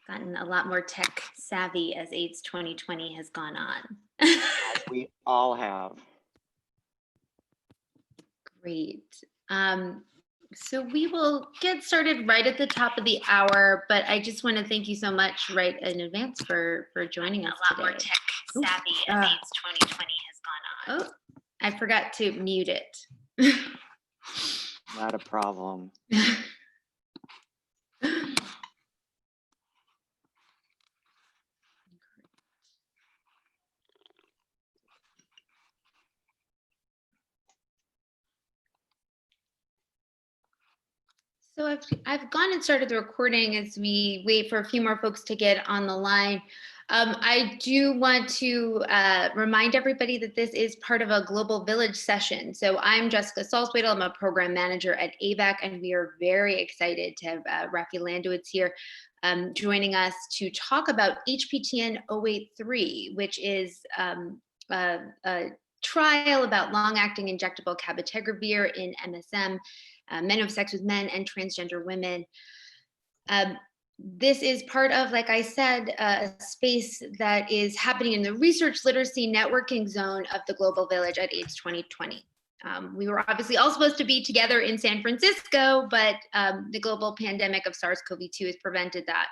gotten a lot more tech savvy as AIDS 2020 has gone on. As we all have. Great. So we will get started right at the top of the hour, but I just want to thank you so much right in advance for joining us today. A lot more tech savvy as AIDS 2020 has gone on. Oh, I forgot to mute it. Not a problem. So I've gone and started the recording as we wait for a few more folks to get on the line. I do want to remind everybody that this is part of a Global Village session. So I'm Jessica Salzwedel. I'm a program manager at AVAC, and we are very excited to have Rafi Landowitz here joining us to talk about HPTN 083, which is a trial about long-acting injectable cabotegravir in MSM, men who have sex with men and transgender women. This is part of, like I said, a space that is happening in the research literacy networking zone of the Global Village at AIDS 2020. We were obviously all supposed to be together in San Francisco, but the global pandemic of SARS-CoV-2 has prevented that.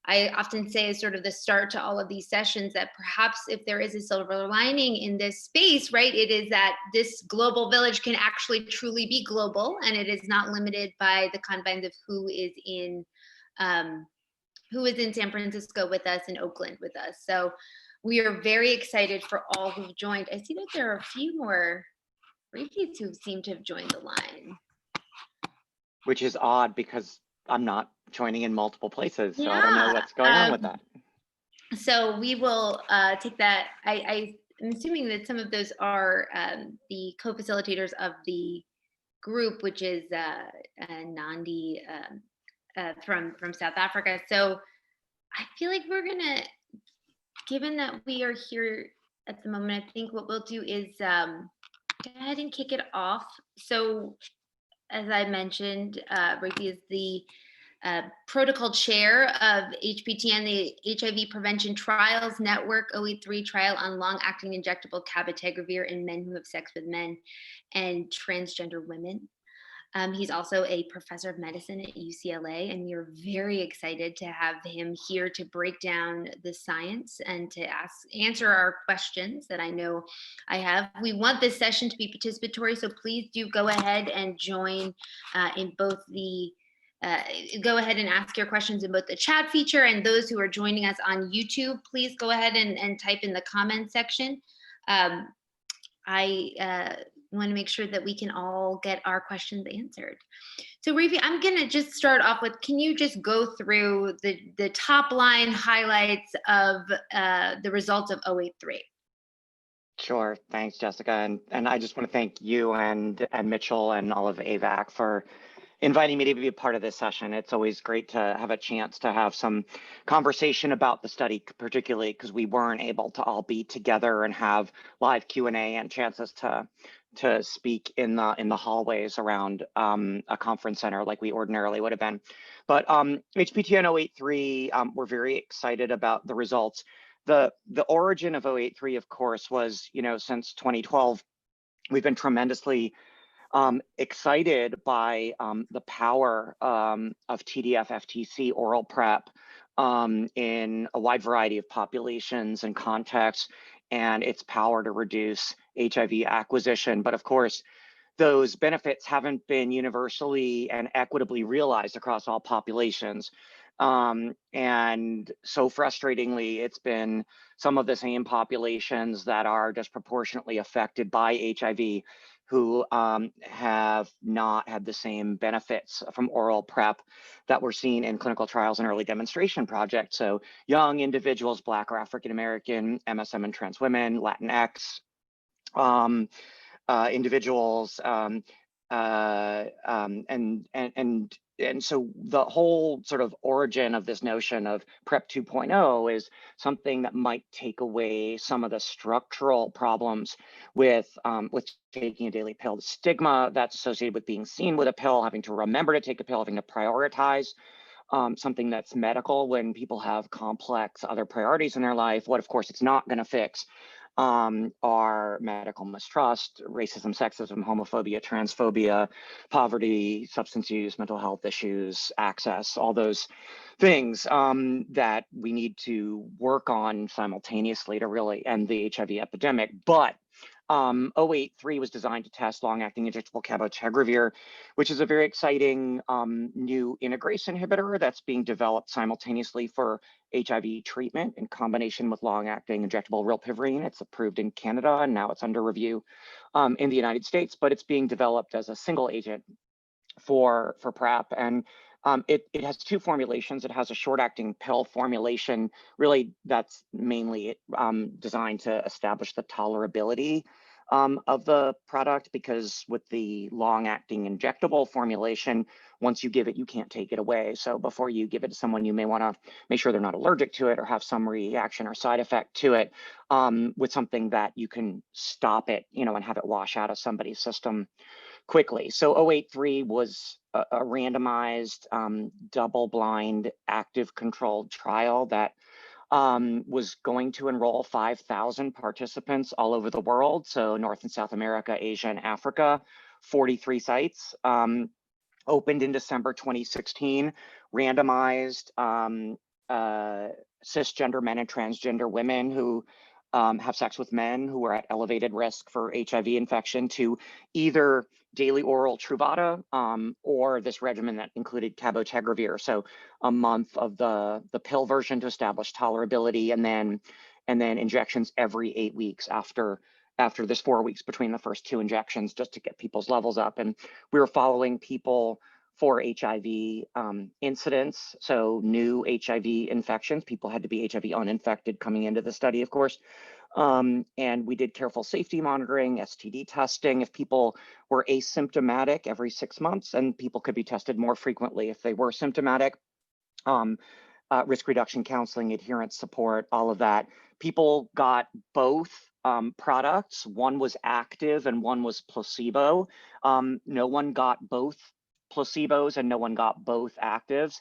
I often say as sort of the start to all of these sessions that perhaps if there is a silver lining in this space, right, it is that this global village can actually truly be global, and it is not limited by the confines of who is in San Francisco with us and Oakland with us. So we are very excited for all who've joined. I see that there are a few more repeats who seem to have joined the line. Which is odd because I'm not joining in multiple places, so I don't know what's going on with that. So we will take that. I'm assuming that some of those are the co-facilitators of the group, which is Nandi from South Africa. So I feel like we're gonna, given that we are here at the moment, I think what we'll do is go ahead and kick it off. So as I mentioned, Rafi is the protocol chair of HPTN, the HIV Prevention Trials Network 083 trial on long-acting injectable cabotegravir in men who have sex with men and transgender women. He's also a professor of medicine at UCLA, and we are very excited to have him here to break down the science and to answer our questions that I know I have. We want this session to be participatory, so please do go ahead and join in both the go ahead and ask your questions in both the chat feature, and those who are joining us on YouTube, please go ahead and type in the comment section. I want to make sure that we can all get our questions answered. So Rafi, I'm going to just start off with, can you just go through the top line highlights of the results of 083? Sure, thanks, Jessica. And I just want to thank you and Mitchell and all of AVAC for inviting me to be a part of this session. It's always great to have a chance to have some conversation about the study, particularly because we weren't able to all be together and have live Q&A and chances to speak in the hallways around a conference center like we ordinarily would have been. But HPTN 083, we're very excited about the results. The origin of 083, of course, was, since 2012, we've been tremendously excited by the power of TDF-FTC oral PrEP in a wide variety of populations and contexts, and its power to reduce HIV acquisition. But of course, those benefits haven't been universally and equitably realized across all populations. And so frustratingly, it's been some of the same populations that are disproportionately affected by HIV who have not had the same benefits from oral PrEP that we're seeing in clinical trials and early demonstration projects. So young individuals, Black or African American, MSM and trans women, Latinx individuals, and so the whole sort of origin of this notion of PrEP 2.0 is something that might take away some of the structural problems with taking a daily pill, the stigma that's associated with being seen with a pill, having to remember to take a pill, having to prioritize something that's medical when people have complex other priorities in their life. What, of course, it's not going to fix are medical mistrust, racism, sexism, homophobia, transphobia, poverty, substance use, mental health issues, access, all those things that we need to work on simultaneously to really end the HIV epidemic. But 083 was designed to test long-acting injectable cabotegravir, which is a very exciting new integrase inhibitor that's being developed simultaneously for HIV treatment in combination with long-acting injectable rilpivirine. It's approved in Canada, and now it's under review in the United States, but it's being developed as a single agent for PrEP. And it has two formulations. It has a short-acting pill formulation, really that's mainly designed to establish the tolerability of the product, because with the long-acting injectable formulation, once you give it, you can't take it away. So before you give it to someone, you may want to make sure they're not allergic to it or have some reaction or side effect to it with something that you can stop it, and have it wash out of somebody's system quickly. So 083 was a randomized, double-blind, active controlled trial that was going to enroll 5,000 participants all over the world. So North and South America, Asia, and Africa, 43 sites. Opened in December 2016, randomized cisgender men and transgender women who have sex with men who are at elevated risk for HIV infection to either daily oral Truvada or this regimen that included cabotegravir. So a month of the pill version to establish tolerability, and then injections every 8 weeks after this 4 weeks between the first two injections, just to get people's levels up. And we were following people for HIV incidents, so new HIV infections. People had to be HIV uninfected coming into the study, of course. And we did careful safety monitoring, STD testing. If people were asymptomatic every 6 months, and people could be tested more frequently if they were symptomatic. Risk reduction counseling, adherence support, all of that. People got both products. One was active and one was placebo. No one got both placebos and no one got both actives.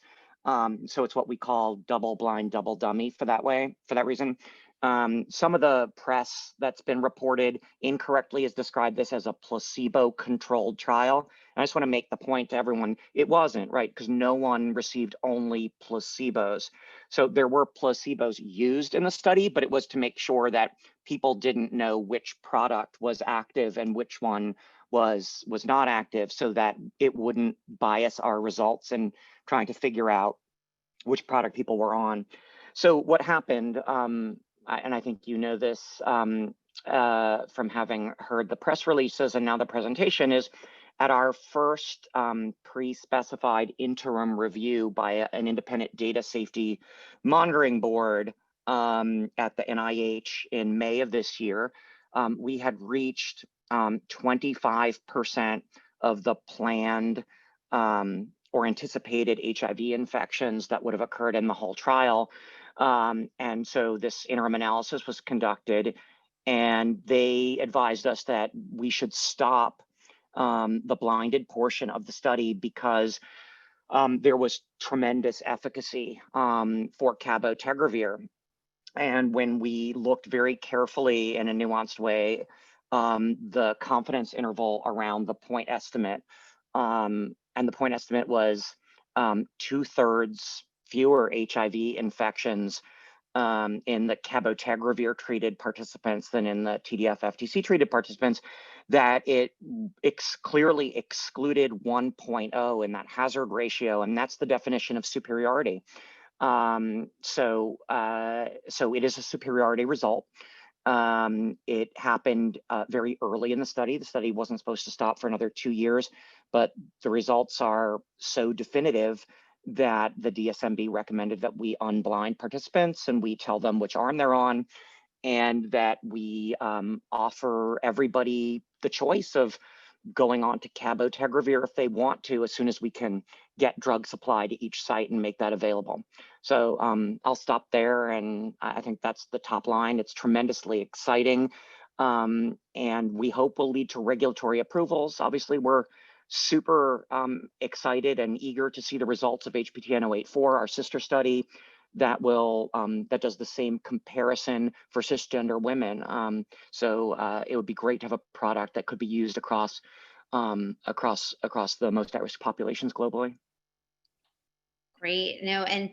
So it's what we call double blind, double dummy for that reason. Some of the press that's been reported incorrectly has described this as a placebo-controlled trial. And I just want to make the point to everyone, it wasn't, right? Because no one received only placebos. So there were placebos used in the study, but it was to make sure that people didn't know which product was active and which one was not active, so that it wouldn't bias our results in trying to figure out which product people were on. So what happened, and I think you know this from having heard the press releases and now the presentation, is at our first pre-specified interim review by an independent data safety monitoring board at the NIH in May of this year, we had reached 25% of the planned or anticipated HIV infections that would have occurred in the whole trial. And so this interim analysis was conducted, and they advised us that we should stop the blinded portion of the study because there was tremendous efficacy for cabotegravir. And when we looked very carefully in a nuanced way, the confidence interval around the point estimate, and the point estimate was 2/3 fewer HIV infections in the cabotegravir treated participants than in the TDF FTC treated participants, that it clearly excluded 1.0 in that hazard ratio, and that's the definition of superiority. So it is a superiority result. It happened very early in the study. The study wasn't supposed to stop for another 2 years, but the results are so definitive that the DSMB recommended that we unblind participants and we tell them which arm they're on, and that we offer everybody the choice of going on to cabotegravir if they want to, as soon as we can get drug supply to each site and make that available. So I'll stop there, and I think that's the top line. It's tremendously exciting, and we hope will lead to regulatory approvals. Obviously, we're super excited and eager to see the results of HPTN-084, our sister study that will that does the same comparison for cisgender women. So it would be great to have a product that could be used across the most at-risk populations globally. Great. No, and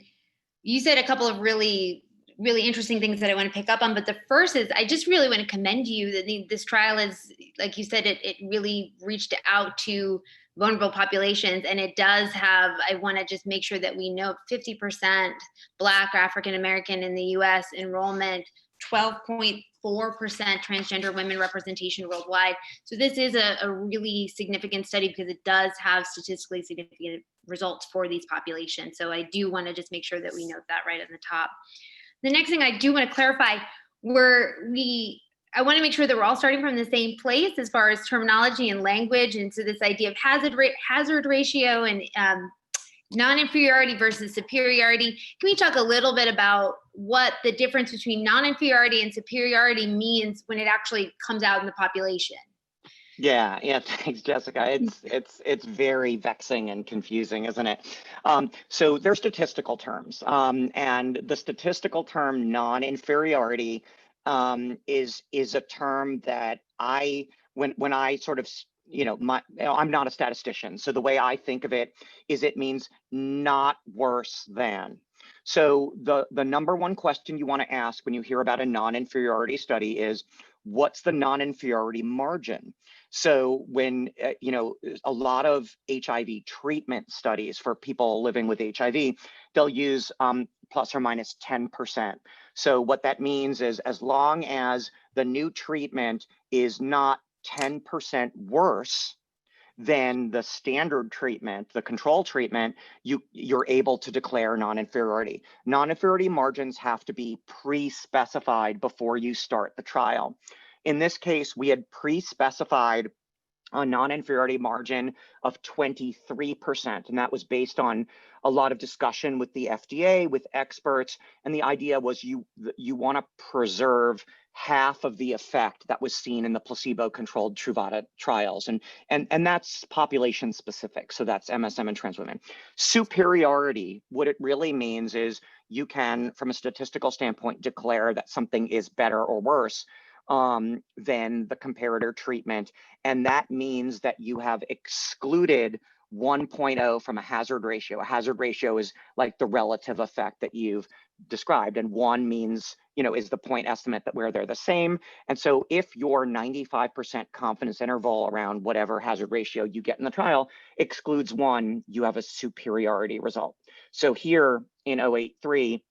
you said a couple of really interesting things that I want to pick up on. But the first is, I just really want to commend you that this trial is, like you said, it really reached out to vulnerable populations. And it does have, I want to just make sure that we know 50% Black or African American in the US enrollment, 12.4% transgender women representation worldwide. So this is a really significant study because it does have statistically significant results for these populations. So I do want to just make sure that we note that right on the top. The next thing I do want to clarify, I want to make sure that we're all starting from the same place as far as terminology and language. And so this idea of hazard ratio and non-inferiority versus superiority. Can we talk a little bit about what the difference between non-inferiority and superiority means when it actually comes out in the population? Yeah, thanks, Jessica. It's very vexing and confusing, isn't it? So they're statistical terms, and the statistical term non-inferiority is a term that when I sort of, I'm not a statistician, so the way I think of it is it means not worse than. So the number one question you want to ask when you hear about a non-inferiority study is, what's the non-inferiority margin? So when, a lot of HIV treatment studies for people living with HIV, they'll use plus or minus 10%. So what that means is, as long as the new treatment is not 10% worse than the standard treatment, the control treatment, you're able to declare non-inferiority. Non-inferiority margins have to be pre-specified before you start the trial. In this case, we had pre-specified a non-inferiority margin of 23%, and that was based on a lot of discussion with the FDA, with experts, and the idea was you want to preserve half of the effect that was seen in the placebo-controlled Truvada trials, and that's population specific, so that's MSM and trans women. Superiority, what it really means is you can, from a statistical standpoint, declare that something is better or worse than the comparator treatment. And that means that you have excluded 1.0 from a hazard ratio. A hazard ratio is like the relative effect that you've described. And 1 means, is the point estimate that where they're the same. And so if your 95% confidence interval around whatever hazard ratio you get in the trial excludes 1, you have a superiority result. So here in 083,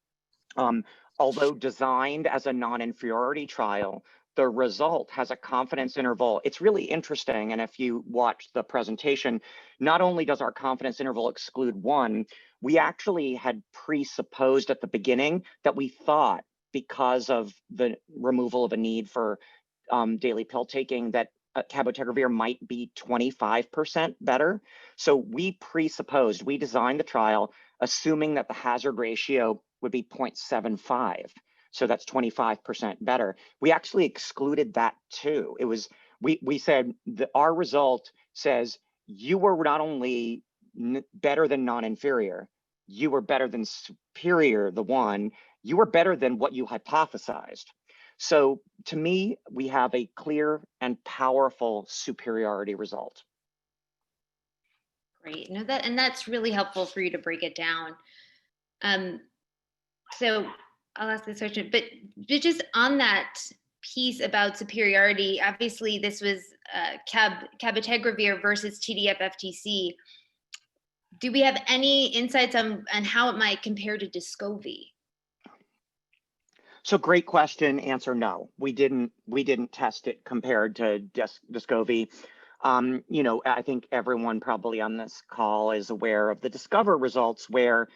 although designed as a non-inferiority trial, the result has a confidence interval. It's really interesting. And if you watch the presentation, not only does our confidence interval exclude 1, we actually had presupposed at the beginning that we thought, because of the removal of a need for daily pill taking, that cabotegravir might be 25% better. So we designed the trial assuming that the hazard ratio would be 0.75. So that's 25% better. We actually excluded that too. It was, we said that our result says you were not only better than non-inferior, you were better than superior, the 1, you were better than what you hypothesized. So to me, we have a clear and powerful superiority result. Great. No, that's really helpful for you to break it down. So I'll ask this question, but just on that piece about superiority, obviously this was cabotegravir versus TDF-FTC. Do we have any insights on how it might compare to Descovy? So great question. Answer: no. We didn't test it compared to Descovy. I think everyone probably on this call is aware of the Discover results, where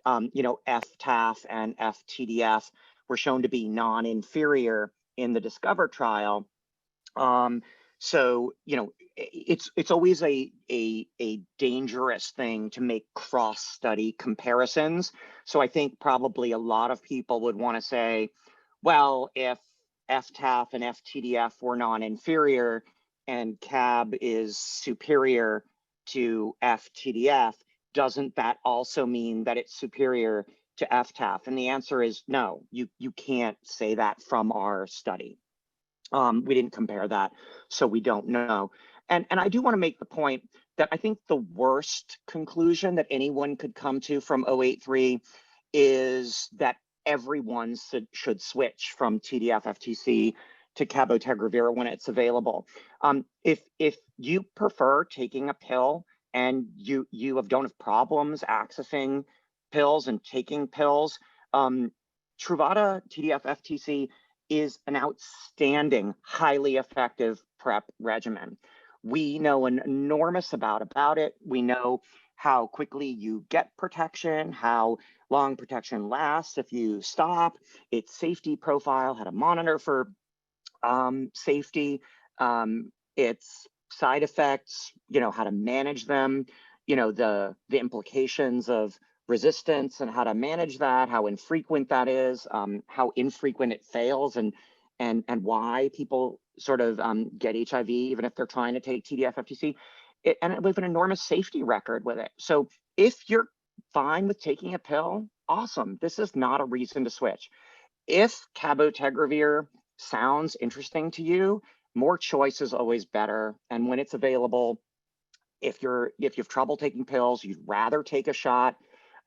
FTAF and FTDF were shown to be non-inferior in the Discover trial. So it's always a dangerous thing to make cross-study comparisons. So I think probably a lot of people would want to say, well, if FTAF and FTDF were non-inferior and CAB is superior to FTDF, doesn't that also mean that it's superior to FTAF? And the answer is no, you can't say that from our study. We didn't compare that, so we don't know. And I do want to make the point that I think the worst conclusion that anyone could come to from 083 is that everyone should switch from TDF-FTC to cabotegravir when it's available. If you prefer taking a pill and you don't have problems accessing pills and taking pills, Truvada TDF-FTC is an outstanding, highly effective PrEP regimen. We know an enormous amount about it. We know how quickly you get protection, how long protection lasts if you stop, its safety profile, how to monitor for safety, its side effects, how to manage them, the implications of resistance and how to manage that, how infrequent that is, how infrequent it fails, and why people sort of get HIV even if they're trying to take TDF-FTC, and we have an enormous safety record with it. So if you're fine with taking a pill, awesome. This is not a reason to switch. If cabotegravir sounds interesting to you, more choice is always better. And when it's available, if you have trouble taking pills, you'd rather take a shot,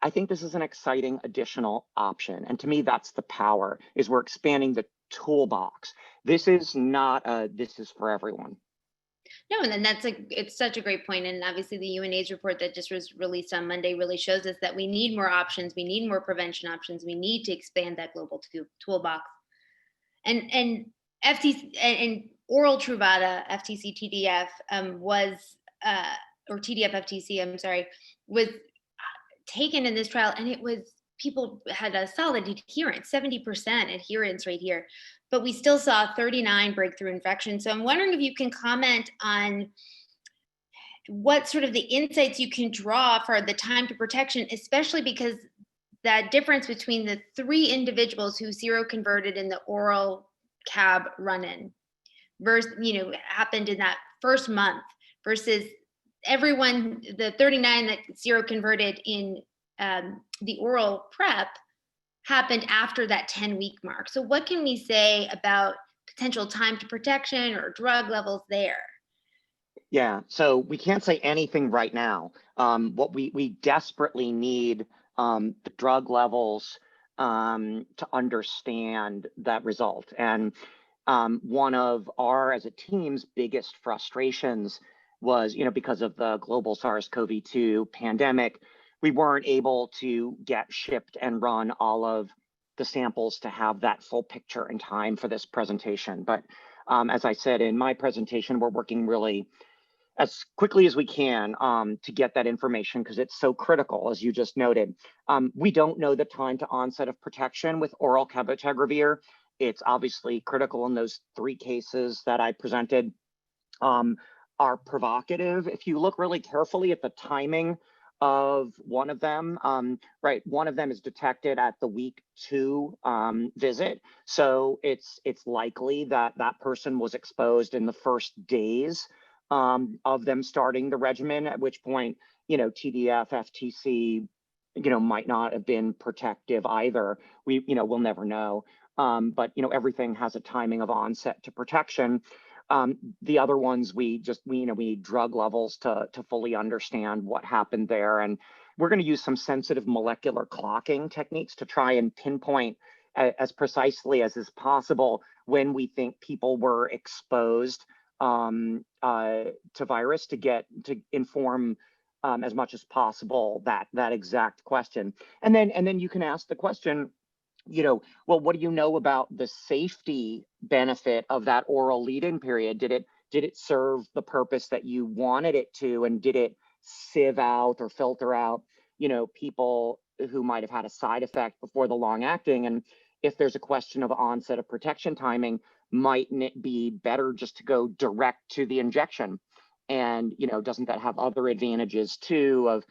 I think this is an exciting additional option. And to me, that's the power, is we're expanding the toolbox. This is not this is for everyone. No, and then it's such a great point. And obviously the UNAIDS report that just was released on Monday really shows us that we need more options. We need more prevention options. We need to expand that global toolbox. And FTC and oral Truvada FTC TDF or TDF FTC, I'm sorry, was taken in this trial, and people had a solid adherence, 70% adherence rate here, but we still saw 39 breakthrough infections. So I'm wondering if you can comment on what sort of the insights you can draw for the time to protection, especially because that difference between the 3 individuals who seroconverted in the oral CAB run-in versus, happened in that first month versus everyone, the 39 that seroconverted in the oral PrEP happened after that 10-week mark. So what can we say about potential time to protection or drug levels there? Yeah, so we can't say anything right now. What we desperately need the drug levels to understand that result. And one of our, as a team's, biggest frustrations was, because of the global SARS-CoV-2 pandemic, we weren't able to get shipped and run all of the samples to have that full picture in time for this presentation. But as I said in my presentation, we're working really as quickly as we can to get that information because it's so critical, as you just noted. We don't know the time to onset of protection with oral cabotegravir. It's obviously critical in those 3 cases that I presented are provocative. If you look really carefully at the timing of one of them, one of them is detected at the week 2 visit. So it's likely that that person was exposed in the first days of them starting the regimen, at which point, TDF, FTC, might not have been protective either. We'll never know. But, everything has a timing of onset to protection. The other ones, we need drug levels to fully understand what happened there. And we're going to use some sensitive molecular clocking techniques to try and pinpoint as precisely as is possible when we think people were exposed to virus to inform as much as possible that exact question. And then you can ask the question, well, what do you know about the safety benefit of that oral lead-in period? Did it serve the purpose that you wanted it to, and did it sieve out or filter out, people who might have had a side effect before the long-acting? And if there's a question of onset of protection timing, mightn't it be better just to go direct to the injection? And doesn't that have other advantages too of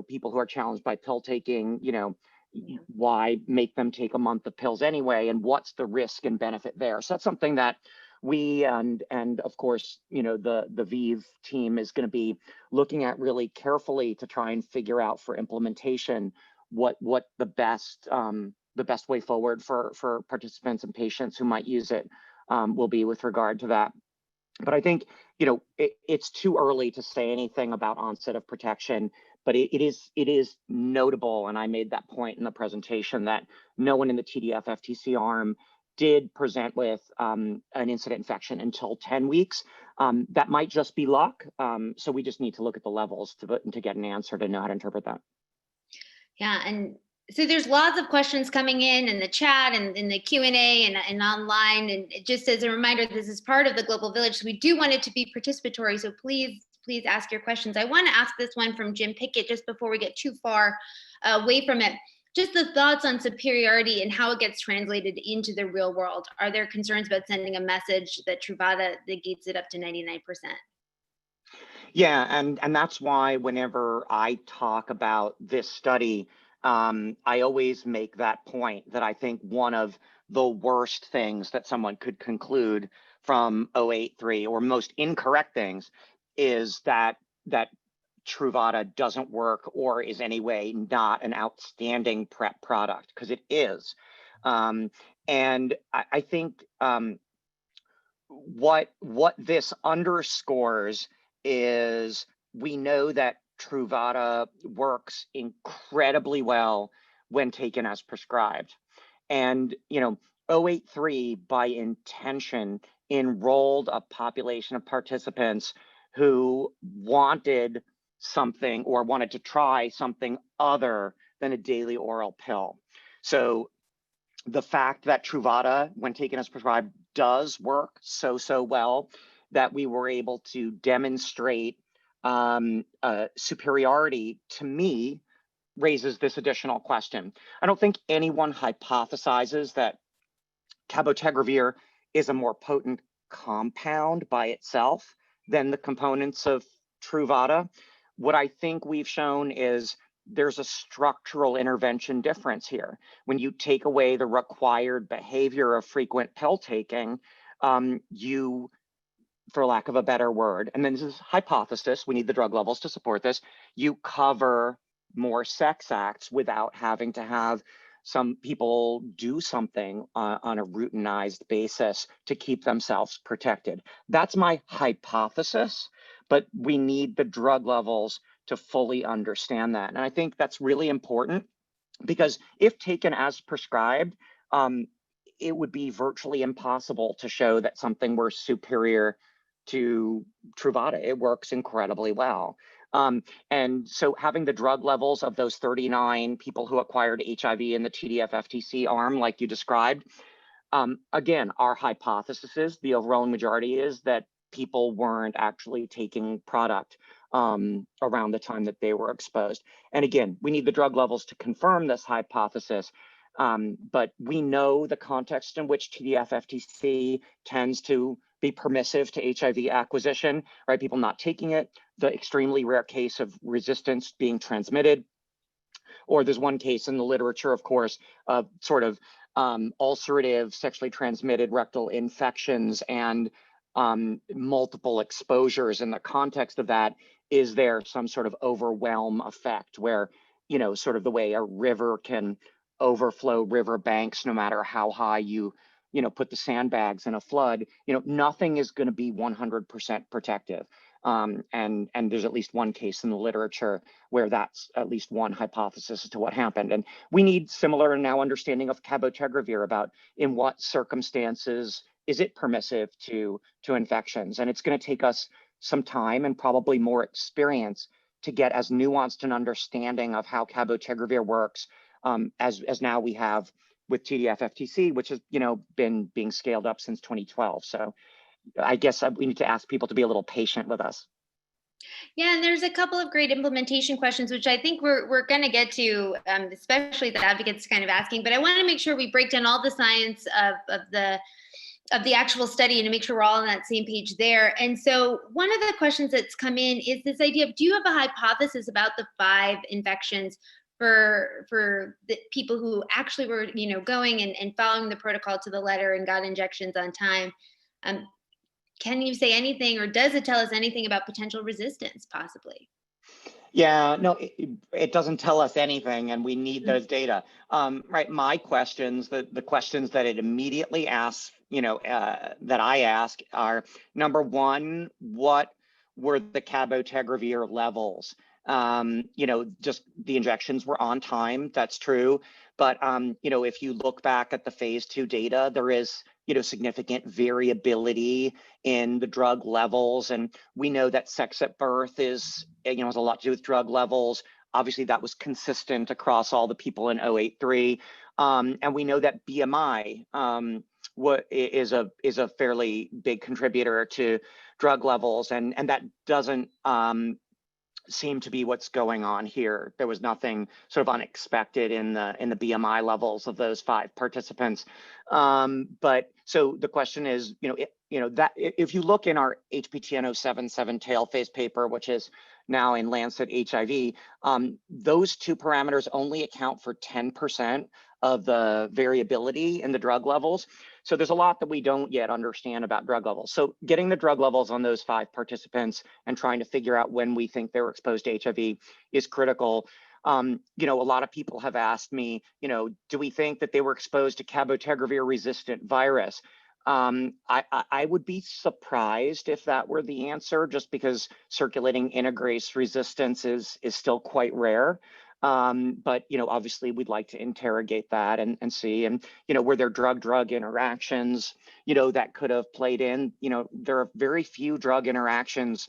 people who are challenged by pill taking? Why make them take a month of pills anyway, and what's the risk and benefit there? So that's something that We and of course, the ViiV team is going to be looking at really carefully to try and figure out for implementation what the best way forward for participants and patients who might use it will be with regard to that. But I think, it's too early to say anything about onset of protection, but it is notable, and I made that point in the presentation, that no one in the TDF FTC arm did present with an incident infection until 10 weeks. That might just be luck. So we just need to look at the levels to get an answer to know how to interpret that. Yeah, and so there's lots of questions coming in the chat and in the Q&A and online. And just as a reminder, this is part of the Global Village, so we do want it to be participatory. So please ask your questions. I want to ask this one from Jim Pickett just before we get too far away from it. Just the thoughts on superiority and how it gets translated into the real world. Are there concerns about sending a message that Truvada negates it up to 99%? Yeah, and that's why whenever I talk about this study, I always make that point, that I think one of the worst things that someone could conclude from 083, or most incorrect things, is that Truvada doesn't work or is anyway not an outstanding PrEP product, because it is. And I think what this underscores is, we know that Truvada works incredibly well when taken as prescribed. And 083 by intention enrolled a population of participants who wanted something, or wanted to try something other than a daily oral pill. So the fact that Truvada, when taken as prescribed, does work so well, that we were able to demonstrate superiority, to me, raises this additional question. I don't think anyone hypothesizes that cabotegravir is a more potent compound by itself than the components of Truvada. What I think we've shown is there's a structural intervention difference here. When you take away the required behavior of frequent pill taking, you, for lack of a better word, and then this is hypothesis, we need the drug levels to support this, you cover more sex acts without having to have some people do something on a routinized basis to keep themselves protected. That's my hypothesis, but we need the drug levels to fully understand that. And I think that's really important, because if taken as prescribed, it would be virtually impossible to show that something were superior to Truvada. It works incredibly well. And so having the drug levels of those 39 people who acquired HIV in the TDF FTC arm, like you described, again, our hypothesis is, the overwhelming majority is, that people weren't actually taking product around the time that they were exposed. And again, we need the drug levels to confirm this hypothesis. But we know the context in which TDF FTC tends to be permissive to HIV acquisition, right? People not taking it, the extremely rare case of resistance being transmitted, or there's one case in the literature, of course, of sort of ulcerative sexually transmitted rectal infections and multiple exposures. In the context of that, is there some sort of overwhelm effect where, sort of the way a river can overflow river banks no matter how high you put the sandbags in a flood, nothing is going to be 100% protective. And there's at least one case in the literature where that's at least one hypothesis as to what happened. And we need similar now understanding of cabotegravir about in what circumstances is it permissive to infections. And it's going to take us some time and probably more experience to get as nuanced an understanding of how cabotegravir works as now we have with TDF FTC, which has been being scaled up since 2012. So I guess we need to ask people to be a little patient with us. Yeah, and there's a couple of great implementation questions, which I think we're going to get to, especially the advocates kind of asking. But I want to make sure we break down all the science of the actual study and to make sure we're all on that same page there. And so one of the questions that's come in is this idea of, do you have a hypothesis about the 5 infections for the people who actually were, going and following the protocol to the letter and got injections on time? Can you say anything, or does it tell us anything about potential resistance, possibly? Yeah, no, it doesn't tell us anything, and we need those data. Right, my questions, the questions that it immediately asks, that I ask are, number one, what were the cabotegravir levels? Just the injections were on time, that's true. But, if you look back at the phase 2 data, there is, significant variability in the drug levels. And we know that sex at birth has a lot to do with drug levels. Obviously, that was consistent across all the people in 083. And we know that BMI is a fairly big contributor to drug levels. And that doesn't seem to be what's going on here. There was nothing sort of unexpected in the BMI levels of those 5 participants. But so the question is, that if you look in our HPTN 077 tail phase paper, which is now in Lancet HIV, those 2 parameters only account for 10% of the variability in the drug levels. So there's a lot that we don't yet understand about drug levels. So getting the drug levels on those 5 participants and trying to figure out when we think they were exposed to HIV is critical. A lot of people have asked me, do we think that they were exposed to cabotegravir resistant virus? I would be surprised if that were the answer, just because circulating integrase resistance is still quite rare. But, obviously we'd like to interrogate that and see, and, were there drug-drug interactions, that could have played in. There are very few drug interactions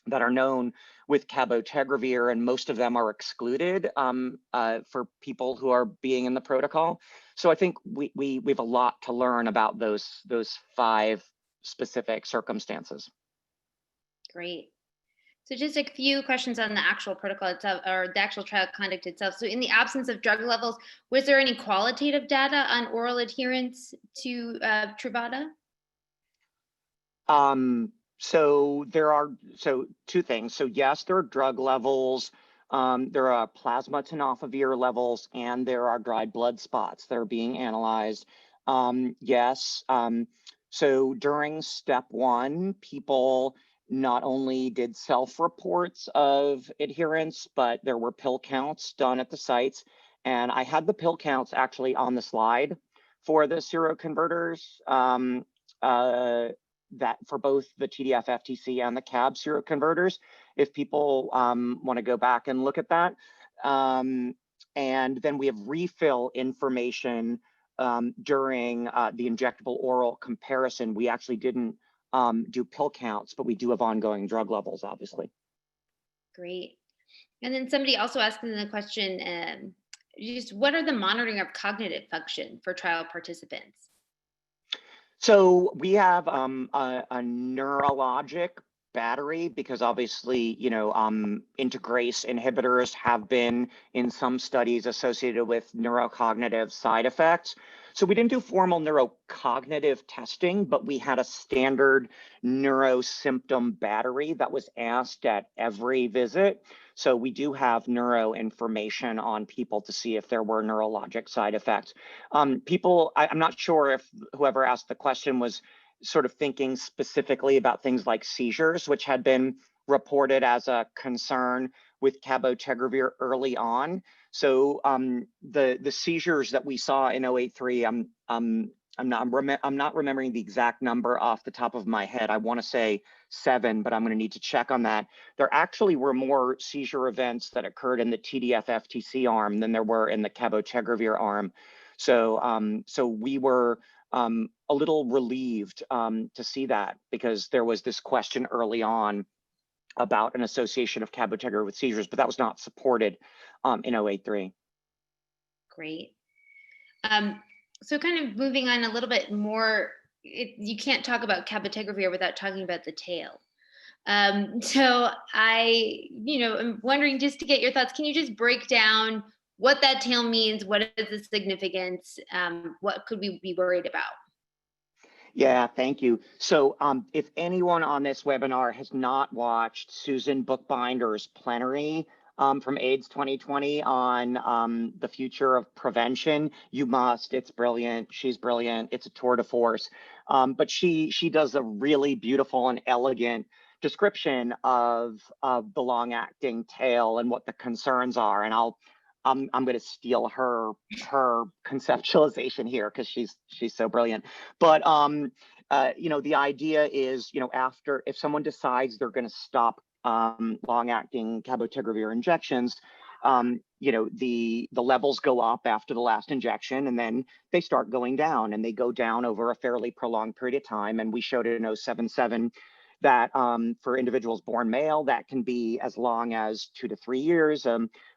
that are known with cabotegravir, and most of them are excluded for people who are being in the protocol. So I think we have a lot to learn about those 5 specific circumstances. Great. So just a few questions on the actual protocol itself, or the actual trial conduct itself. So in the absence of drug levels, was there any qualitative data on oral adherence to Truvada? So 2 things. So yes, there are drug levels. There are plasma tenofovir levels, and there are dried blood spots that are being analyzed. Yes. So during step 1, people not only did self-reports of adherence, but there were pill counts done at the sites. And I had the pill counts actually on the slide for the seroconverters, that for both the TDF FTC and the CAB seroconverters, if people want to go back and look at that. And then we have refill information during the injectable oral comparison. We actually didn't do pill counts, but we do have ongoing drug levels, obviously. Great. And then somebody also asked in the question, just what are the monitoring of cognitive function for trial participants? So we have a neurologic battery, because obviously, integrase inhibitors have been in some studies associated with neurocognitive side effects. So we didn't do formal neurocognitive testing, but we had a standard neurosymptom battery that was asked at every visit. So we do have neuro information on people to see if there were neurologic side effects. I'm not sure if whoever asked the question was sort of thinking specifically about things like seizures, which had been reported as a concern with cabotegravir early on. So the seizures that we saw in 083, I'm not remembering the exact number off the top of my head. I want to say 7, but I'm going to need to check on that. There actually were more seizure events that occurred in the TDF FTC arm than there were in the cabotegravir arm. So we were a little relieved to see that, because there was this question early on about an association of cabotegravir with seizures, but that was not supported in 083. Great. So kind of moving on a little bit more, you can't talk about cabotegravir without talking about the tail. So I'm wondering, just to get your thoughts, can you just break down what that tail means? What is the significance? What could we be worried about? Yeah, thank you. So if anyone on this webinar has not watched Susan Bookbinder's plenary from AIDS 2020 on the future of prevention. You must. It's brilliant. She's brilliant. It's a tour de force. But she does a really beautiful and elegant description of the long-acting tail and what the concerns are. And I'm going to steal her conceptualization here because she's so brilliant. But the idea is, after, if someone decides they're going to stop long-acting cabotegravir injections, the levels go up after the last injection, and then they start going down, and they go down over a fairly prolonged period of time. And we showed in 077 that for individuals born male, that can be as long as 2 to 3 years.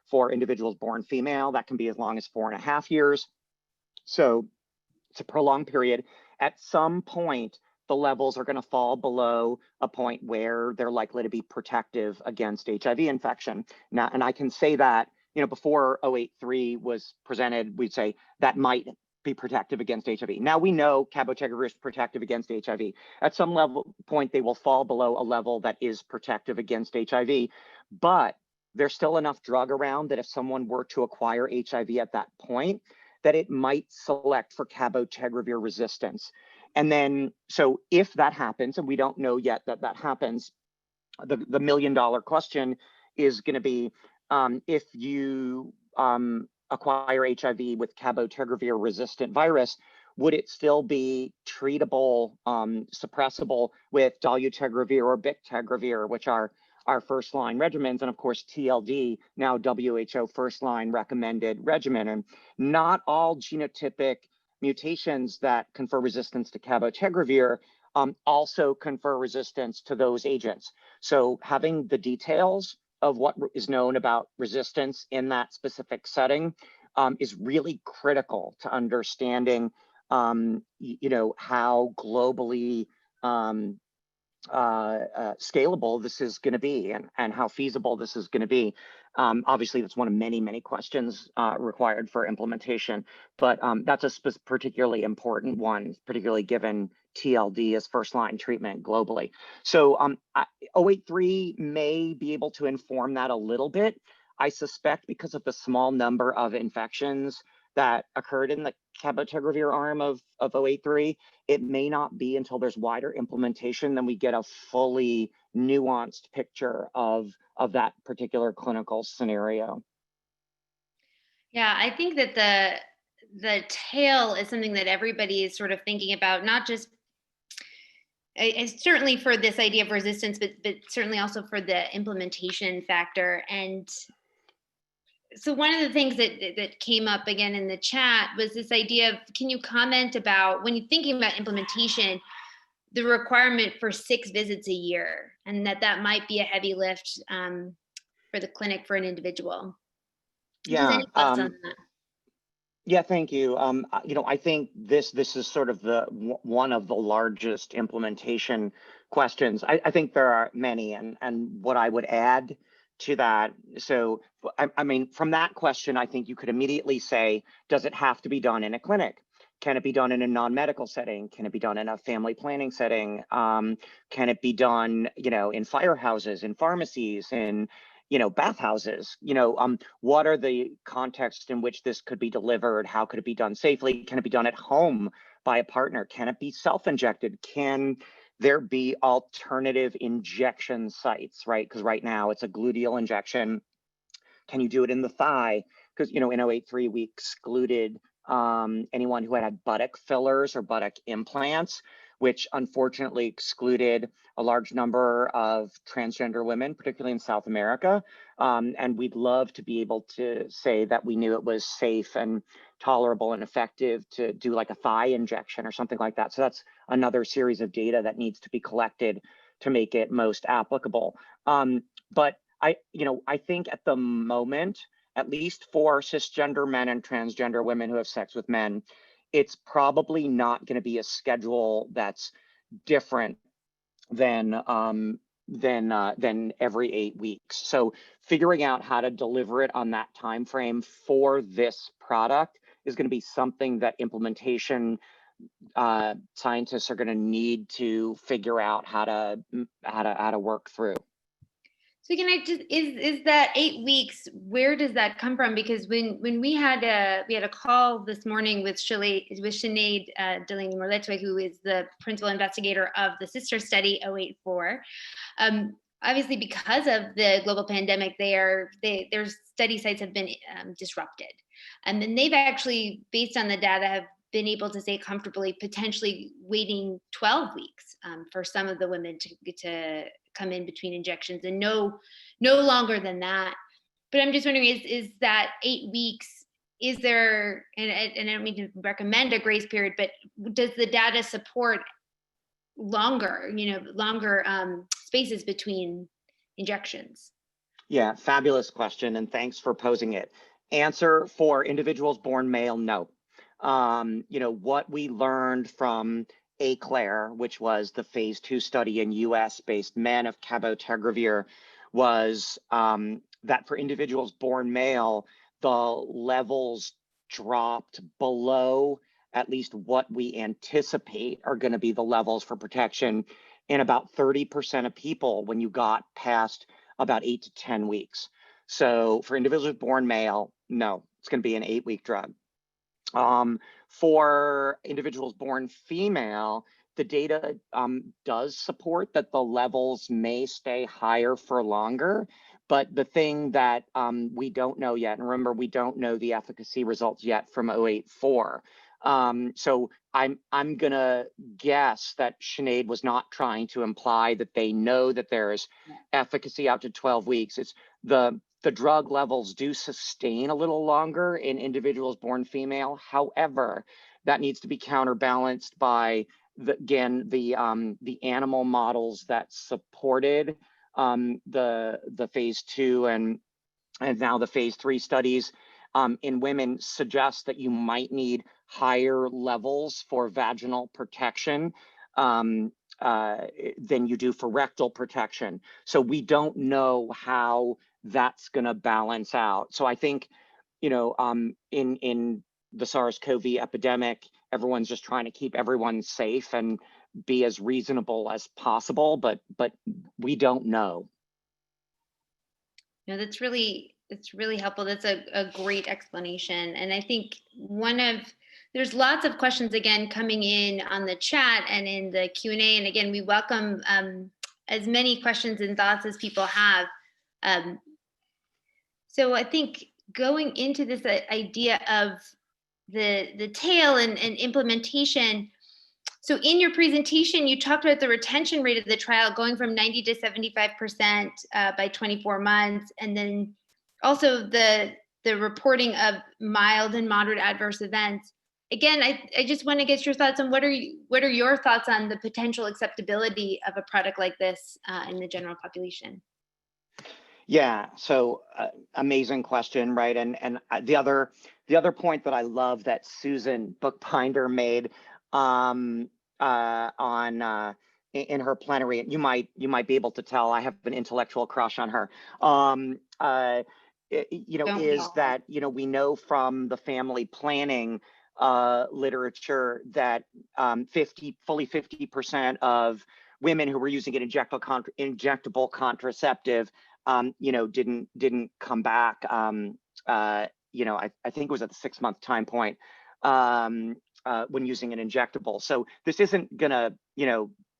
For individuals born female, that can be as long as 4.5 years. So it's a prolonged period. At some point, the levels are going to fall below a point where they're likely to be protective against HIV infection. Now, and I can say that, before 083 was presented, we'd say that might be protective against HIV. Now we know cabotegravir is protective against HIV. At some point, they will fall below a level that is protective against HIV, but there's still enough drug around that if someone were to acquire HIV at that point, that it might select for cabotegravir resistance. And then, so if that happens, and we don't know yet that that happens, the million-dollar question is going to be, if you acquire HIV with cabotegravir resistant virus, would it still be treatable, suppressible with dolutegravir or bictegravir, which are our first line regimens, and of course TLD, now WHO first line recommended regimen. And not all genotypic mutations that confer resistance to cabotegravir also confer resistance to those agents. So having the details of what is known about resistance in that specific setting is really critical to understanding, how globally scalable this is going to be, and how feasible this is going to be. Obviously, that's one of many, many questions required for implementation, but that's a particularly important one, particularly given TLD as first-line treatment globally. So 083 may be able to inform that a little bit. I suspect because of the small number of infections that occurred in the cabotegravir arm of 083, it may not be until there's wider implementation then we get a fully nuanced picture of that particular clinical scenario. Yeah, I think that the tail is something that everybody is sort of thinking about, not just certainly for this idea of resistance, but certainly also for the implementation factor. And so one of the things that came up again in the chat was this idea of, can you comment about, when you're thinking about implementation, the requirement for 6 visits a year, and that might be a heavy lift for the clinic for an individual. Yeah. Any thoughts on that? Yeah, thank you. I think this is sort of one of the largest implementation questions. I think there are many, and what I would add to that. So, I mean, from that question, I think you could immediately say, does it have to be done in a clinic? Can it be done in a non-medical setting? Can it be done in a family planning setting? Can it be done, in firehouses, in pharmacies, in bathhouses? What are the contexts in which this could be delivered? How could it be done safely? Can it be done at home by a partner? Can it be self-injected? Can there be alternative injection sites, right? Because right now it's a gluteal injection. Can you do it in the thigh? Because, in 083, we excluded anyone who had buttock fillers or buttock implants, which unfortunately excluded a large number of transgender women, particularly in South America. And we'd love to be able to say that we knew it was safe and tolerable and effective to do like a thigh injection or something like that. So that's another series of data that needs to be collected to make it most applicable. But I think at the moment, at least for cisgender men and transgender women who have sex with men, it's probably not going to be a schedule that's different than every 8 weeks. So figuring out how to deliver it on that time frame for this product is going to be something that implementation scientists are going to need to figure out how to work through. So can I just is that 8 weeks? Where does that come from? Because when we had a call this morning with Sinead Delaney Morletwe, who is the principal investigator of the sister study 084. Obviously, because of the global pandemic, their study sites have been disrupted, and then they've actually, based on the data, have been able to say comfortably, potentially waiting 12 weeks for some of the women to come in between injections, and no longer than that. But I'm just wondering, is that 8 weeks? Is there, and I don't mean to recommend a grace period, but does the data support longer spaces between injections? Yeah, fabulous question, and thanks for posing it. Answer: for individuals born male, no. What we learned from ACLAIR, which was the phase 2 study in US-based men of cabotegravir, was that for individuals born male, the levels dropped below at least what we anticipate are going to be the levels for protection in about 30% of people when you got past about 8 to 10 weeks. So for individuals born male, no, it's going to be an 8-week drug. For individuals born female, the data does support that the levels may stay higher for longer. But the thing that we don't know yet, and remember, we don't know the efficacy results yet from 084. So I'm gonna guess that Sinead was not trying to imply that they know that there's efficacy out to 12 weeks. It's the drug levels do sustain a little longer in individuals born female. However, that needs to be counterbalanced by the animal models that supported the phase 2 and now the phase 3 studies in women suggest that you might need higher levels for vaginal protection than you do for rectal protection. So we don't know how that's going to balance out. So I think, in the SARS-CoV epidemic, everyone's just trying to keep everyone safe and be as reasonable as possible, but we don't know. No, it's really helpful. That's a great explanation. And I think there's lots of questions again coming in on the chat and in the Q&A. And again, we welcome as many questions and thoughts as people have. So I think going into this idea of the tail and implementation. So in your presentation, you talked about the retention rate of the trial going from 90 to 75% by 24 months, and then also the reporting of mild and moderate adverse events. Again, I just want to get your thoughts on what are your thoughts on the potential acceptability of a product like this in the general population? Yeah, so amazing question, right? And the other point that I love that Susan Bookbinder made in her plenary, and you might be able to tell I have an intellectual crush on her. Is that we know from the family planning literature that fully 50% of women who were using an injectable contraceptive didn't come back. I think it was at the 6-month time point when using an injectable. So this isn't gonna,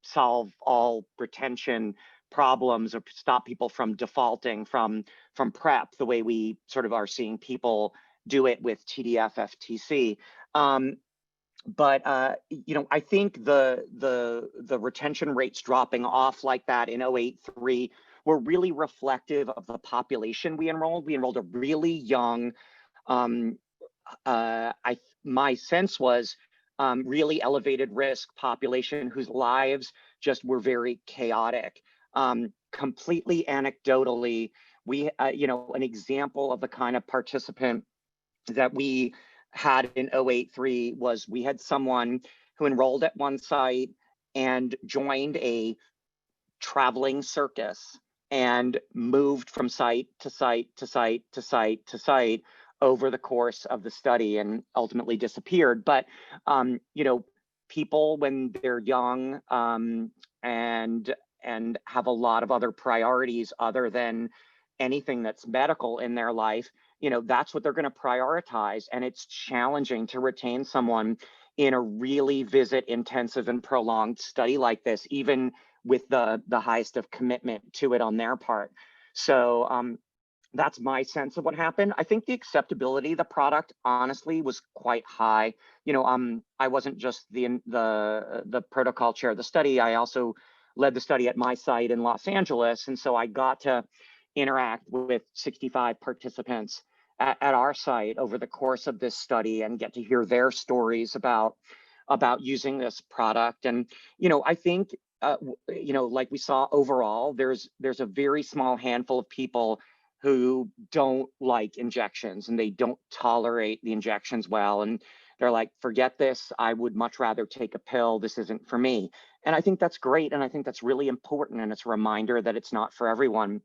solve all retention problems or stop people from defaulting from PrEP the way we sort of are seeing people do it with TDF FTC. But I think the retention rates dropping off like that in 083 were really reflective of the population we enrolled. We enrolled a really young, my sense was really elevated risk population whose lives just were very chaotic. Completely anecdotally, we, an example of the kind of participant that we had in 083 was we had someone who enrolled at one site and joined a traveling circus and moved from site to site to site to site to site over the course of the study and ultimately disappeared. But, people when they're young and and have a lot of other priorities other than anything that's medical in their life, that's what they're going to prioritize. And it's challenging to retain someone in a really visit intensive and prolonged study like this, even with the highest of commitment to it on their part. So that's my sense of what happened. I think the acceptability of the product, honestly, was quite high. I wasn't just the protocol chair of the study. I also led the study at my site in Los Angeles, and so I got to interact with 65 participants at our site over the course of this study and get to hear their stories about using this product. And I think like we saw overall, there's a very small handful of people who don't like injections and they don't tolerate the injections well. And they're like, forget this, I would much rather take a pill. This isn't for me. And I think that's great. And I think that's really important. And it's a reminder that it's not for everyone.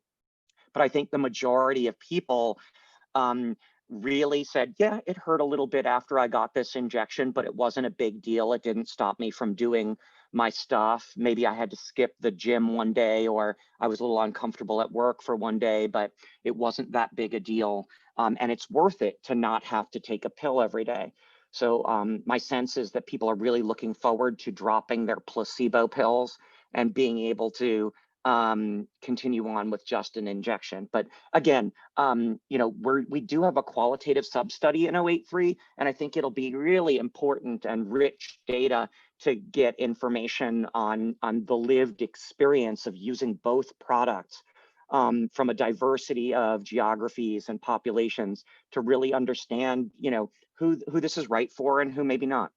But I think the majority of people really said, yeah, it hurt a little bit after I got this injection, but it wasn't a big deal. It didn't stop me from doing my stuff. Maybe I had to skip the gym one day, or I was a little uncomfortable at work for one day, but it wasn't that big a deal. And it's worth it to not have to take a pill every day. So my sense is that people are really looking forward to dropping their placebo pills and being able to continue on with just an injection. But again, we do have a qualitative sub-study in 083, and I think it'll be really important and rich data to get information on the lived experience of using both products from a diversity of geographies and populations to really understand, who this is right for and who maybe not.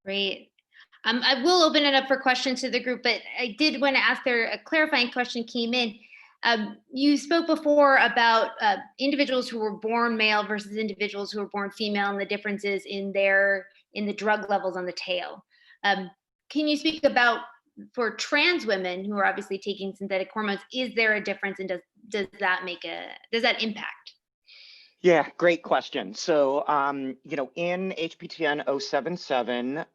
Great. I will open it up for questions to the group, but I did want to ask a clarifying question came in. You spoke before about individuals who were born male versus individuals who were born female and the differences in the drug levels on the tail. Can you speak about, for trans women who are obviously taking synthetic hormones, is there a difference, and does that impact? Yeah, great question. So, in HPTN 077,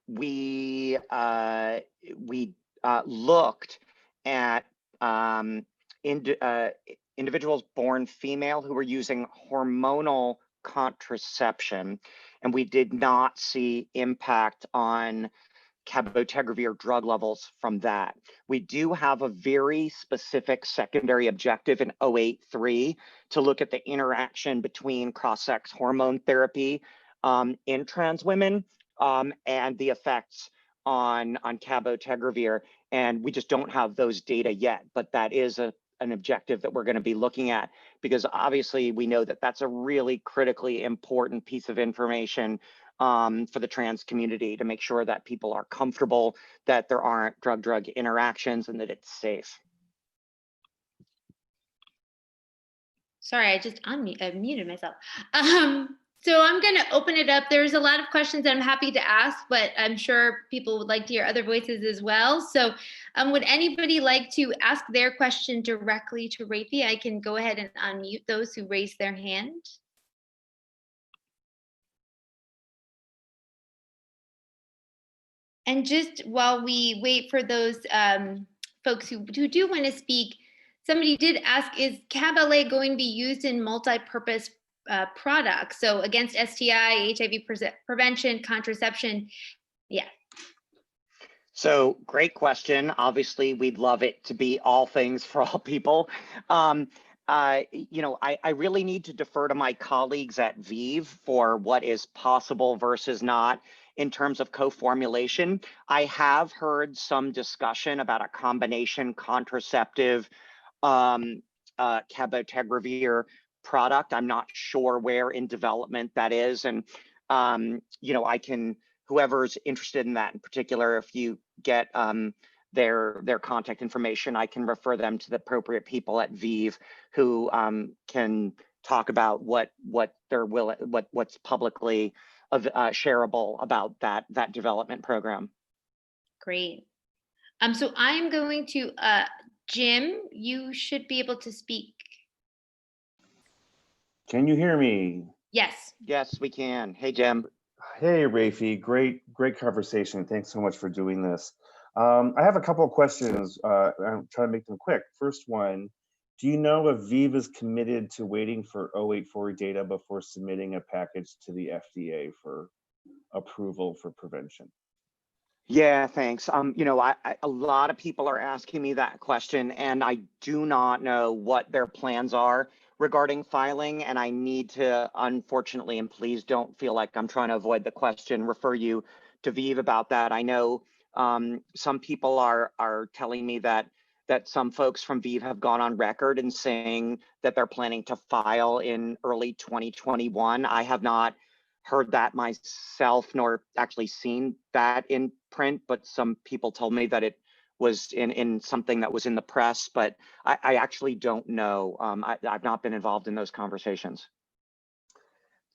we looked at individuals born female who were using hormonal contraception, and we did not see impact on cabotegravir drug levels from that. We do have a very specific secondary objective in 083 to look at the interaction between cross-sex hormone therapy in trans women and the effects on cabotegravir. And we just don't have those data yet, but that is an objective that we're going to be looking at, because obviously we know that that's a really critically important piece of information for the trans community, to make sure that people are comfortable, that there aren't drug-drug interactions, and that it's safe. Sorry, I muted myself. So I'm going to open it up. There's a lot of questions that I'm happy to ask, but I'm sure people would like to hear other voices as well. So would anybody like to ask their question directly to Rafi? I can go ahead and unmute those who raised their hand. And just while we wait for those folks who do want to speak, somebody did ask, is CAB-LA going to be used in multi-purpose products? So against STI, HIV prevention, contraception, yeah. So great question. Obviously, we'd love it to be all things for all people. I really need to defer to my colleagues at ViiV for what is possible versus not in terms of co-formulation. I have heard some discussion about a combination contraceptive cabotegravir product. I'm not sure where in development that is. And, whoever's interested in that in particular, if you get their contact information, I can refer them to the appropriate people at ViiV who can talk about what's publicly shareable about that development program. Great. So I'm going to Jim, you should be able to speak. Can you hear me? Yes. Yes, we can. Hey, Jim. Hey, Rafi, great conversation. Thanks so much for doing this. I have a couple of questions. I'm trying to make them quick. First one, do you know if ViiV is committed to waiting for 084 data before submitting a package to the FDA for approval for prevention? Yeah, thanks. You know, a lot of people are asking me that question, and I do not know what their plans are regarding filing, and I need to, unfortunately, and please don't feel like I'm trying to avoid the question, refer you to ViiV about that. I know some people are telling me that some folks from ViiV have gone on record and saying that they're planning to file in early 2021. I have not heard that myself, nor actually seen that in print, but some people told me that it was in something that was in the press, but I actually don't know. I've not been involved in those conversations.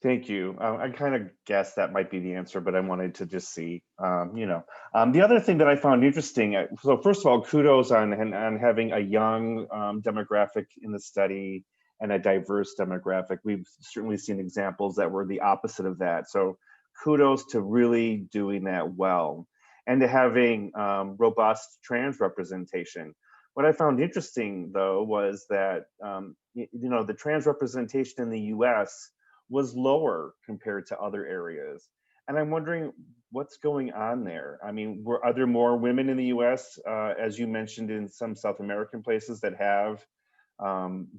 Thank you. I kind of guessed that might be the answer, but I wanted to just see, The other thing that I found interesting, so first of all, kudos on having a young demographic in the study and a diverse demographic. We've certainly seen examples that were the opposite of that. So kudos to really doing that well and to having robust trans representation. What I found interesting though was that, the trans representation in the US was lower compared to other areas. And I'm wondering what's going on there. I mean, are there more women in the US, as you mentioned, in some South American places that have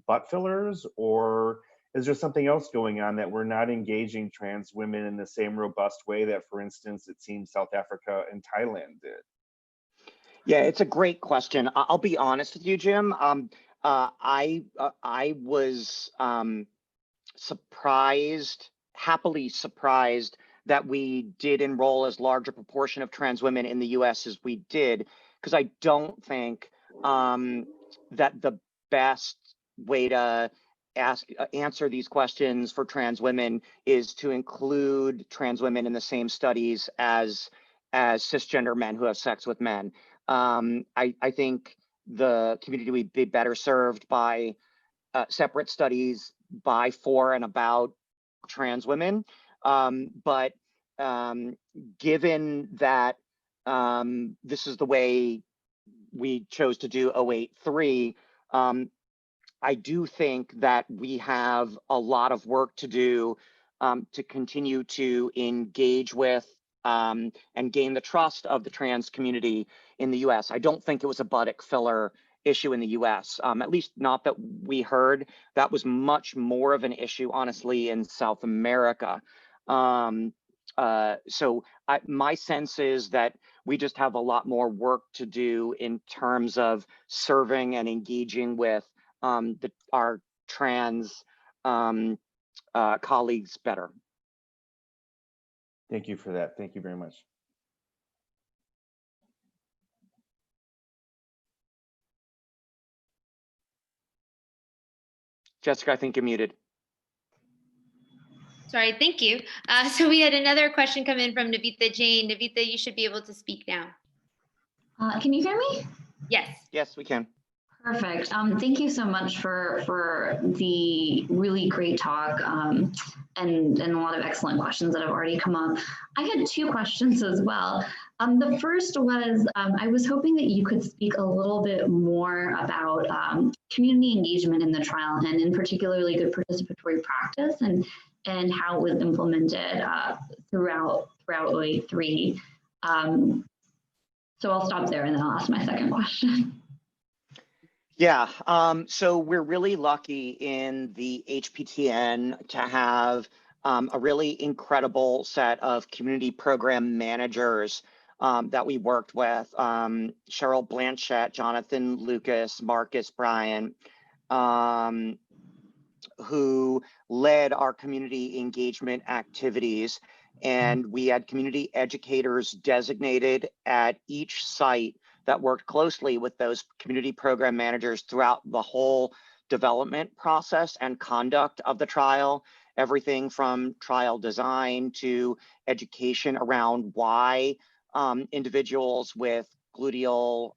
butt fillers, or is there something else going on that we're not engaging trans women in the same robust way that, for instance, it seems South Africa and Thailand did? Yeah, it's a great question. I'll be honest with you, Jim. I was happily surprised that we did enroll as large a proportion of trans women in the US as we did, because I don't think that the best way to answer these questions for trans women is to include trans women in the same studies as cisgender men who have sex with men. I think the community would be better served by separate studies by, for, and about trans women. But given that this is the way we chose to do 083, I do think that we have a lot of work to do to continue to engage with and gain the trust of the trans community in the US. I don't think it was a buttock filler issue in the US, at least not that we heard. That was much more of an issue, honestly, in South America. So my sense is that we just have a lot more work to do in terms of serving and engaging with our trans colleagues better. Thank you for that. Thank you very much. Jessica, I think you're muted. Sorry, thank you. So we had another question come in from Navita Jain. Navita, you should be able to speak now. Can you hear me? Yes. Yes, we can. Perfect. Thank you so much for the really great talk and a lot of excellent questions that have already come up. I had two questions as well. The first was, I was hoping that you could speak a little bit more about community engagement in the trial, and in particularly good participatory practice and how it was implemented throughout 083. So I'll stop there and then I'll ask my second question. Yeah, so we're really lucky in the HPTN to have a really incredible set of community program managers that we worked with. Cheryl Blanchett, Jonathan Lucas, Marcus Bryant, who led our community engagement activities. And we had community educators designated at each site that worked closely with those community program managers throughout the whole development process and conduct of the trial, everything from trial design to education around why individuals with gluteal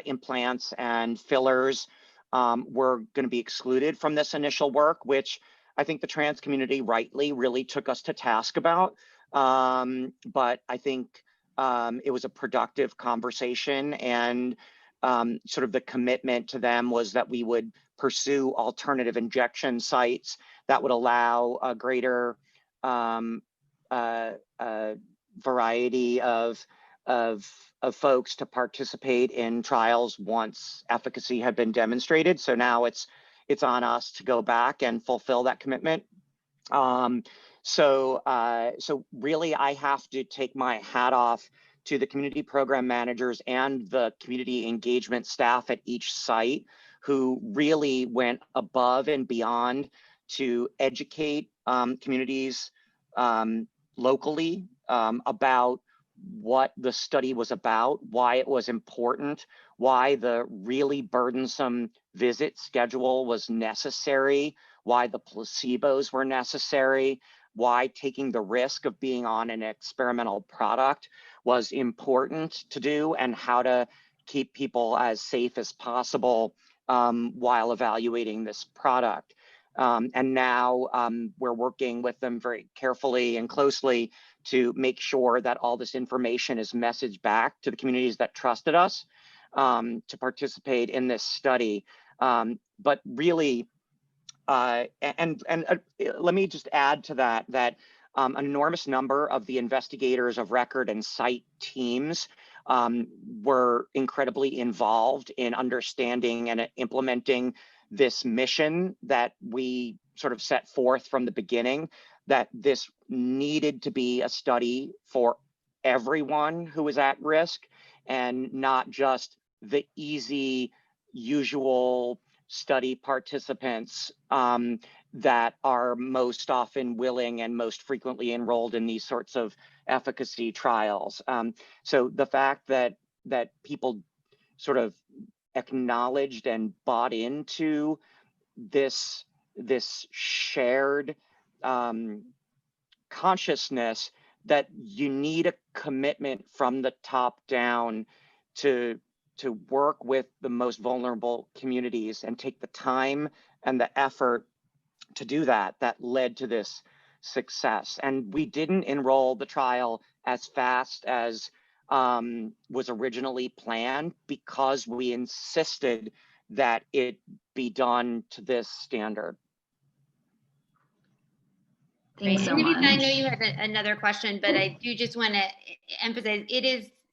implants and fillers were going to be excluded from this initial work, which I think the trans community rightly really took us to task about. But I think it was a productive conversation, and sort of the commitment to them was that we would pursue alternative injection sites that would allow a greater variety of folks to participate in trials once efficacy had been demonstrated. So now it's on us to go back and fulfill that commitment. So really, I have to take my hat off to the community program managers and the community engagement staff at each site, who really went above and beyond to educate communities locally about what the study was about, why it was important, why the really burdensome visit schedule was necessary, why the placebos were necessary, why taking the risk of being on an experimental product was important to do, and how to keep people as safe as possible while evaluating this product. And now we're working with them very carefully and closely to make sure that all this information is messaged back to the communities that trusted us to participate in this study. But really, let me just add to that, an enormous number of the investigators of record and site teams were incredibly involved in understanding and implementing this mission that we sort of set forth from the beginning, that this needed to be a study for everyone who is at risk, and not just the easy, usual study participants that are most often willing and most frequently enrolled in these sorts of efficacy trials. So the fact that people sort of acknowledged and bought into this shared consciousness that you need a commitment from the top down to work with the most vulnerable communities and take the time and the effort to do that, that led to this success. And we didn't enroll the trial as fast as was originally planned, because we insisted that it be done to this standard. Thanks so much. I know you had another question, but I do just want to emphasize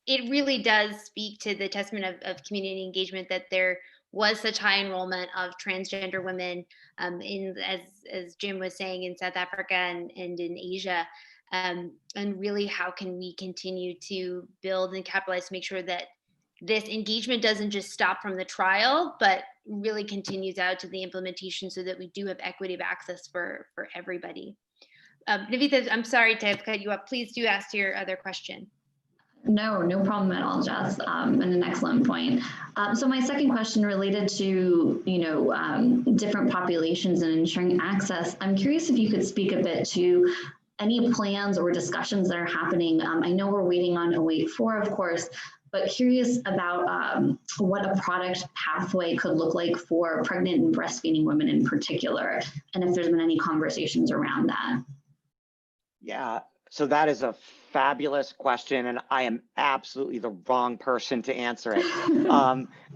it really does speak to the testament of community engagement that there was such high enrollment of transgender women as Jim was saying, in South Africa and in Asia. And really, how can we continue to build and capitalize to make sure that this engagement doesn't just stop from the trial, but really continues out to the implementation, so that we do have equity of access for everybody. Navitha, I'm sorry to have cut you off. Please do ask your other question. No problem at all, Jess, and an excellent point. So my second question related to, different populations and ensuring access. I'm curious if you could speak a bit to any plans or discussions that are happening. I know we're waiting on 084, of course, but curious about what a product pathway could look like for pregnant and breastfeeding women in particular, and if there's been any conversations around that. Yeah, so that is a fabulous question, and I am absolutely the wrong person to answer it.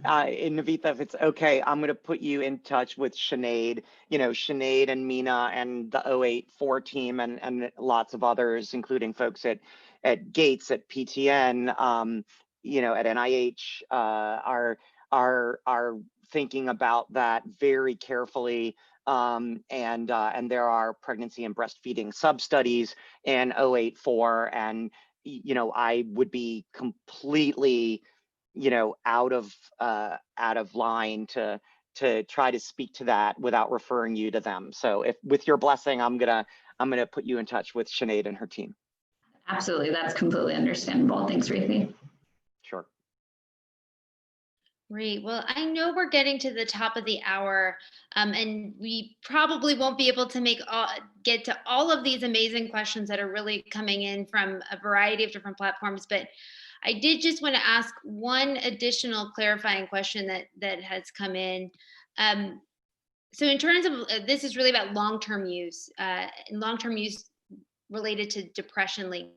Navitha, if it's okay, I'm going to put you in touch with Sinead. Sinead and Mina and the 084 team and lots of others, including folks at Gates, at PTN, at NIH, are thinking about that very carefully. And there are pregnancy and breastfeeding sub-studies in 084, and I would be completely out of line to try to speak to that without referring you to them. So if with your blessing, I'm gonna put you in touch with Sinead and her team. Absolutely, that's completely understandable. Thanks, Ruthie. Sure. Great. Well, I know we're getting to the top of the hour, and we probably won't be able to get to all of these amazing questions that are really coming in from a variety of different platforms. But I did just want to ask one additional clarifying question that has come in. So in terms of this is really about long-term use. Long-term use related to depression links.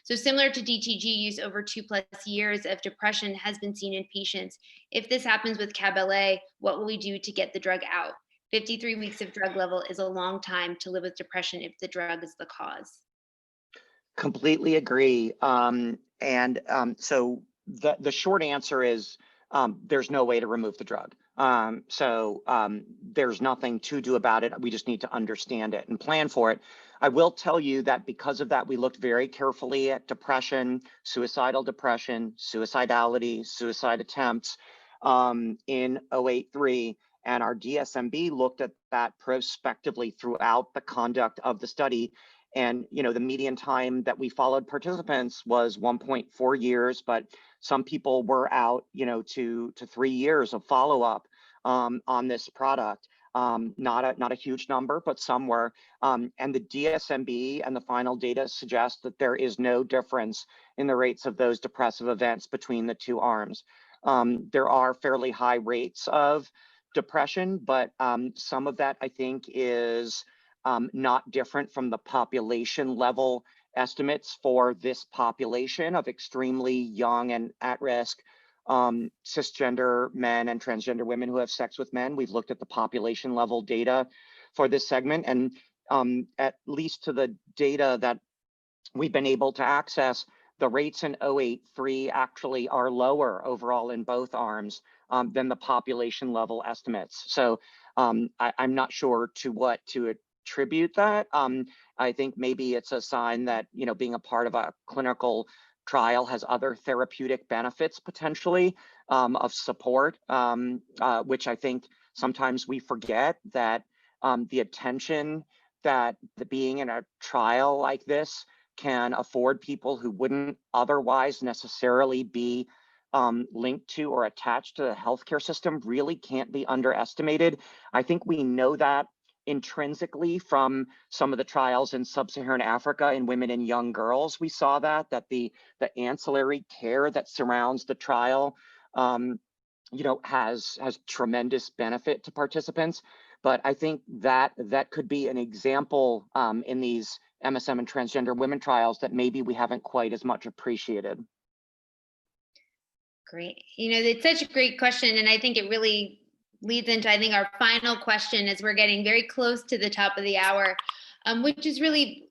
So similar to DTG use, over 2+ years of depression has been seen in patients. If this happens with CAB-LA, what will we do to get the drug out? 53 weeks of drug level is a long time to live with depression if the drug is the cause. Completely agree. So the short answer is there's no way to remove the drug. There's nothing to do about it. We just need to understand it and plan for it. I will tell you that because of that, we looked very carefully at depression, suicidal depression, suicidality, suicide attempts in 083. And our DSMB looked at that prospectively throughout the conduct of the study. And, the median time that we followed participants was 1.4 years, but some people were out, to 3 years of follow-up on this product. Not a huge number, but some were. And the DSMB and the final data suggest that there is no difference in the rates of those depressive events between the two arms. There are fairly high rates of depression, but some of that I think is not different from the population level estimates for this population of extremely young and at-risk cisgender men and transgender women who have sex with men. We've looked at the population level data for this segment, and at least to the data that we've been able to access, the rates in 083 actually are lower overall in both arms than the population level estimates. So I'm not sure to what to attribute that. I think maybe it's a sign that, being a part of a clinical trial has other therapeutic benefits potentially of support, which I think sometimes we forget that the attention that being in a trial like this can afford people who wouldn't otherwise necessarily be linked to or attached to the healthcare system really can't be underestimated. I think we know that intrinsically from some of the trials in sub-Saharan Africa in women and young girls. We saw that the ancillary care that surrounds the trial, has tremendous benefit to participants. But I think that could be an example in these MSM and transgender women trials that maybe we haven't quite as much appreciated. Great. It's such a great question. And I think it really leads into, I think, our final question as we're getting very close to the top of the hour, which is really,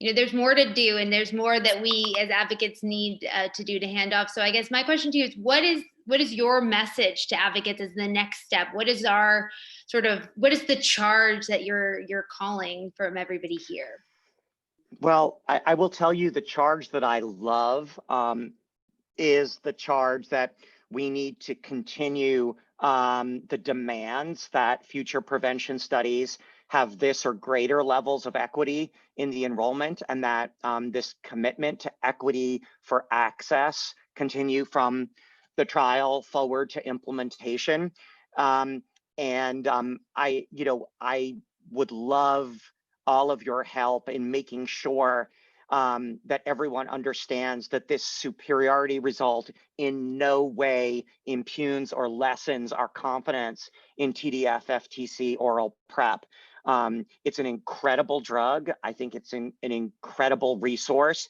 there's more to do and there's more that we as advocates need to do to hand off. So I guess my question to you is, what is your message to advocates as the next step? What is the charge that you're calling from everybody here? Well, I will tell you the charge that I love is the charge that we need to continue the demands that future prevention studies have this or greater levels of equity in the enrollment, and that this commitment to equity for access continue from the trial forward to implementation. I would love all of your help in making sure that everyone understands that this superiority result in no way impugns or lessens our confidence in TDF-FTC oral PrEP. It's an incredible drug. I think it's an incredible resource.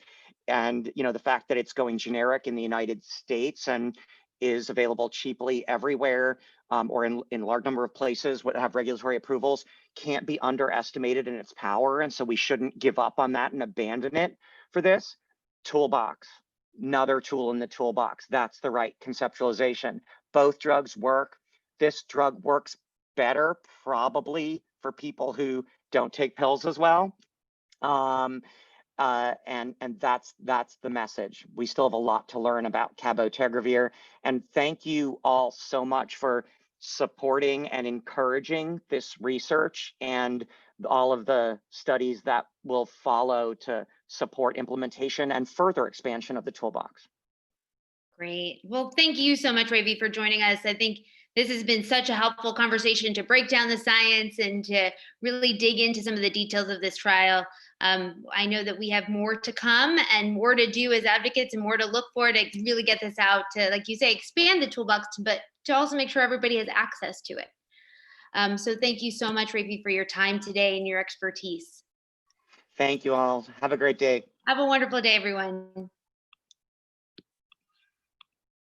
And the fact that it's going generic in the United States and is available cheaply everywhere, or in a large number of places that have regulatory approvals, can't be underestimated in its power. And so we shouldn't give up on that and abandon it for this. Toolbox, another tool in the toolbox. That's the right conceptualization. Both drugs work. This drug works better probably for people who don't take pills as well. And that's the message. We still have a lot to learn about cabotegravir. And thank you all so much for supporting and encouraging this research and all of the studies that will follow to support implementation and further expansion of the toolbox. Great. Well, thank you so much, Ravi, for joining us. I think this has been such a helpful conversation to break down the science and to really dig into some of the details of this trial. I know that we have more to come and more to do as advocates and more to look for to really get this out to, like you say, expand the toolbox, but to also make sure everybody has access to it. So thank you so much, Ravi, for your time today and your expertise. Thank you all. Have a great day. Have a wonderful day, everyone.